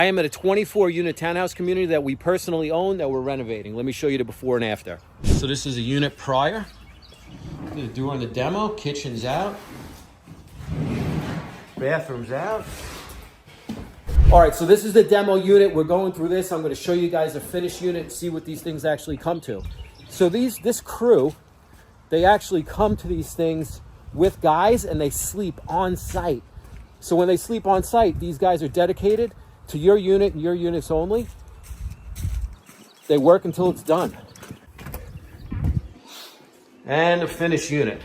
I am at a 24-unit townhouse community that we personally own that we're renovating. Let me show you the before and after. So this is a unit prior. The door in the demo, kitchen's out. Bathroom's out. All right, so this is the demo unit. We're going through this. I'm gonna show you guys a finished unit and see what these things actually come to. So this crew, they actually come to these things with guys and they sleep on site. So when they sleep on site, these guys are dedicated to your unit and your units only. They work until it's done. And a finished unit.